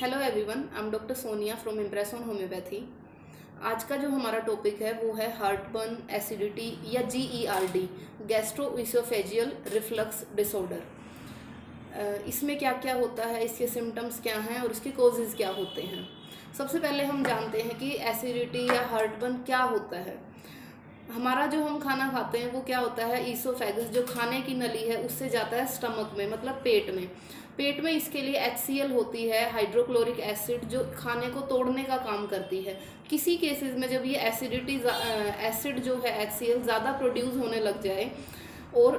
Hello everyone, I am doctor Sonia from impress on homeopathy. आज का जो हमारा टॉपिक है वो है हार्टबर्न, एसिडिटी या GERD, गैस्ट्रोइसोफेजियल रिफ्लक्स डिसऑर्डर। इसमें क्या क्या होता है, इसके सिम्टम्स क्या हैं और इसके कॉजेज़ क्या होते हैं। सबसे पहले हम जानते हैं कि एसिडिटी या हार्टबर्न क्या होता है। हमारा जो हम खाना खाते हैं वो क्या होता है, ईसोफेगस जो खाने की नली है उससे जाता है स्टमक में, मतलब पेट में। पेट में इसके लिए HCl होती है, हाइड्रोक्लोरिक एसिड, जो खाने को तोड़ने का काम करती है। किसी केसेस में जब ये एसिड जो है HCl ज़्यादा प्रोड्यूस होने लग जाए और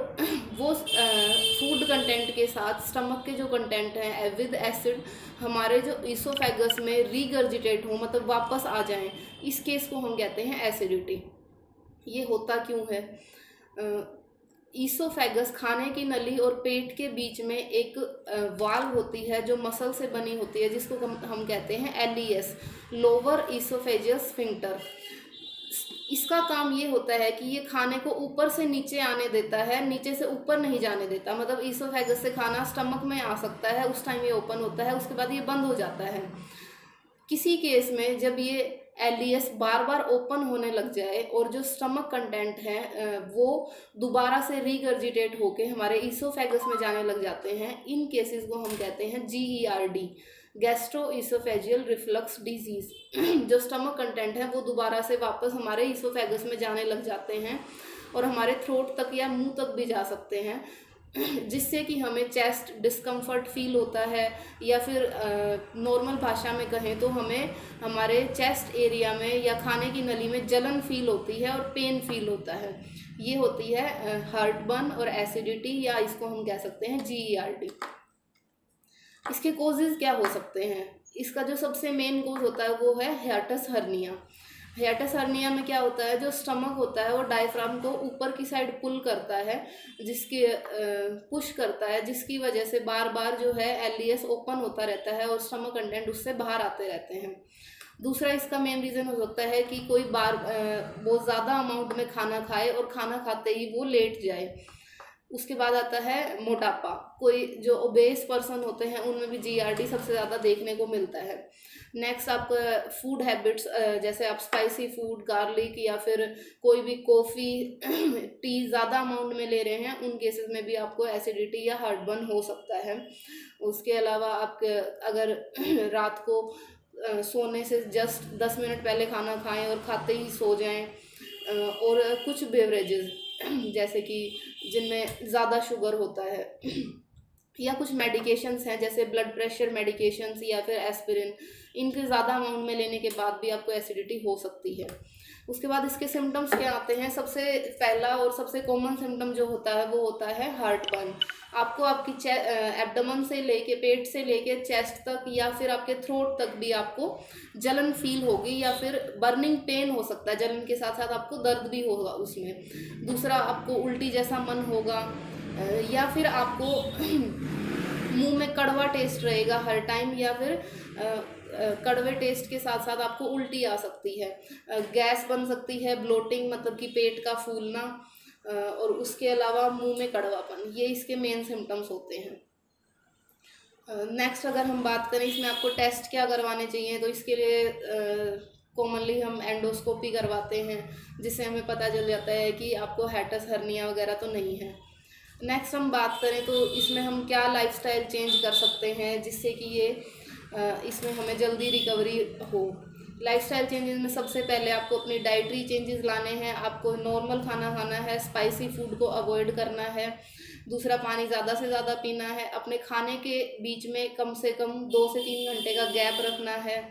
वो फूड कंटेंट के साथ स्टमक के जो कंटेंट हैं विद एसिड हमारे जो ईसोफेगस में रीगर्जिटेट हो, मतलब वापस आ जाएं, इस केस को हम कहते हैं एसिडिटी। ये होता क्यों है? ईसोफेगस खाने की नली और पेट के बीच में एक वाल्व होती है जो मसल से बनी होती है, जिसको हम कहते हैं LES, लोअर ईसोफेजियस स्फिंक्टर। इसका काम ये होता है कि ये खाने को ऊपर से नीचे आने देता है, नीचे से ऊपर नहीं जाने देता। मतलब ईसोफेगस से खाना स्टमक में आ सकता है, उस टाइम ये ओपन होता है, उसके बाद ये बंद हो जाता है। किसी केस में जब ये LES बार बार ओपन होने लग जाए और जो स्टमक कंटेंट है वो दोबारा से रीगर्जिटेट होके हमारे ईसोफेगस में जाने लग जाते हैं, इन केसेस को हम कहते हैं GERD, gastro oesophageal reflux disease. जो स्टमक कंटेंट है वो दोबारा से वापस हमारे ईसोफेगस में जाने लग जाते हैं और हमारे थ्रोट तक या मुंह तक भी जा सकते हैं, जिससे कि हमें चेस्ट डिस्कम्फर्ट फील होता है, या फिर नॉर्मल भाषा में कहें तो हमें हमारे चेस्ट एरिया में या खाने की नली में जलन फील होती है और पेन फील होता है। ये होती है हार्टबर्न और एसिडिटी, या इसको हम कह सकते हैं GERD। इसके कॉजेज़ क्या हो सकते हैं? इसका जो सबसे मेन कॉज होता है वो है हियाटस हर्निया। हियाटस हर्निया में क्या होता है, जो स्टमक होता है वो डायफ्राम को ऊपर की साइड पुल करता है, पुश करता है, जिसकी वजह से बार बार जो है LES ओपन होता रहता है और स्टमक कंटेंट उससे बाहर आते रहते हैं। दूसरा इसका मेन रीज़न हो सकता है कि कोई बहुत ज़्यादा अमाउंट में खाना खाए और खाना खाते ही वो लेट जाए। उसके बाद आता है मोटापा। कोई जो ओबेस पर्सन होते हैं उनमें भी GERD सबसे ज़्यादा देखने को मिलता है। नेक्स्ट आपका फूड हैबिट्स, जैसे आप स्पाइसी फूड, गार्लिक या फिर कोई भी कॉफ़ी टी ज़्यादा अमाउंट में ले रहे हैं, उन केसेस में भी आपको एसिडिटी या हार्टबर्न हो सकता है। उसके अलावा आप अगर रात को सोने से जस्ट 10 मिनट पहले खाना खाएं और खाते ही सो जाएं, और कुछ बेवरेजेस जैसे कि जिनमें ज़्यादा शुगर होता है, या कुछ मेडिकेशंस हैं जैसे ब्लड प्रेशर मेडिकेशंस या फिर एस्पिरिन, इनके ज़्यादा अमाउंट में लेने के बाद भी आपको एसिडिटी हो सकती है। उसके बाद इसके सिम्टम्स क्या आते हैं? सबसे पहला और सबसे कॉमन सिम्टम जो होता है वो होता है हार्टबर्न। आपको आपकी एब्डोमेन से लेके, पेट से लेके चेस्ट तक या फिर आपके थ्रोट तक भी आपको जलन फील होगी, या फिर बर्निंग पेन हो सकता है, जलन के साथ साथ आपको दर्द भी होगा उसमें। दूसरा, आपको उल्टी जैसा मन होगा, या फिर आपको मुंह में कड़वा टेस्ट रहेगा हर टाइम, या फिर कड़वे टेस्ट के साथ साथ आपको उल्टी आ सकती है, गैस बन सकती है, ब्लोटिंग मतलब कि पेट का फूलना, और उसके अलावा मुंह में कड़वापन। ये इसके मेन सिम्टम्स होते हैं। नेक्स्ट अगर हम बात करें इसमें आपको टेस्ट क्या करवाने चाहिए, तो इसके लिए कॉमनली हम एंडोस्कोपी करवाते हैं, जिससे हमें पता चल जाता है कि आपको हियाटस हर्निया वगैरह तो नहीं है। नेक्स्ट हम बात करें तो इसमें हम क्या लाइफस्टाइल चेंज कर सकते हैं जिससे कि ये इसमें हमें जल्दी रिकवरी हो। लाइफस्टाइल चेंजेस में सबसे पहले आपको अपनी डाइटरी चेंजेस लाने हैं। आपको नॉर्मल खाना खाना है, स्पाइसी फूड को अवॉइड करना है। दूसरा, पानी ज़्यादा से ज़्यादा पीना है। अपने खाने के बीच में कम से कम 2 से 3 घंटे का गैप रखना है।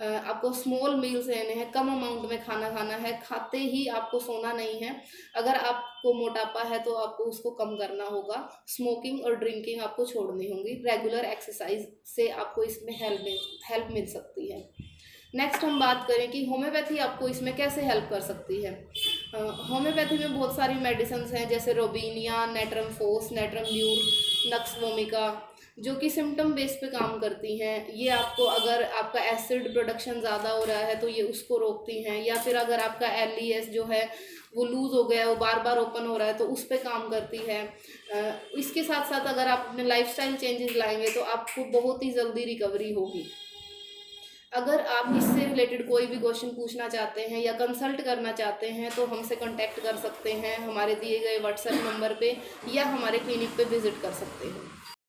आपको स्मॉल मील्स लेने हैं, कम अमाउंट में खाना खाना है, खाते ही आपको सोना नहीं है। अगर आपको मोटापा है तो आपको उसको कम करना होगा। स्मोकिंग और ड्रिंकिंग आपको छोड़नी होंगी। रेगुलर एक्सरसाइज से आपको इसमें हेल्प मिल सकती है। नेक्स्ट हम बात करें कि होम्योपैथी आपको इसमें कैसे हेल्प कर सकती है। होम्योपैथी में बहुत सारी मेडिसिन हैं, जैसे रोबीनिया, नेट्रम फोस, नेट्रम ल्यूर, नक्स वोमिका, जो कि सिम्टम बेस पे काम करती हैं। ये आपको, अगर आपका एसिड प्रोडक्शन ज़्यादा हो रहा है तो ये उसको रोकती हैं, या फिर अगर आपका LES जो है वो लूज़ हो गया है, वो बार बार ओपन हो रहा है, तो उस पर काम करती है। इसके साथ साथ अगर आप अपने लाइफस्टाइल चेंजेस लाएंगे तो आपको बहुत ही जल्दी रिकवरी होगी। अगर आप इससे रिलेटेड कोई भी क्वेश्चन पूछना चाहते हैं या कंसल्ट करना चाहते हैं तो हमसे कांटेक्ट कर सकते हैं हमारे दिए गए व्हाट्सएप नंबर पे, या हमारे क्लिनिक पे विजिट कर सकते हैं।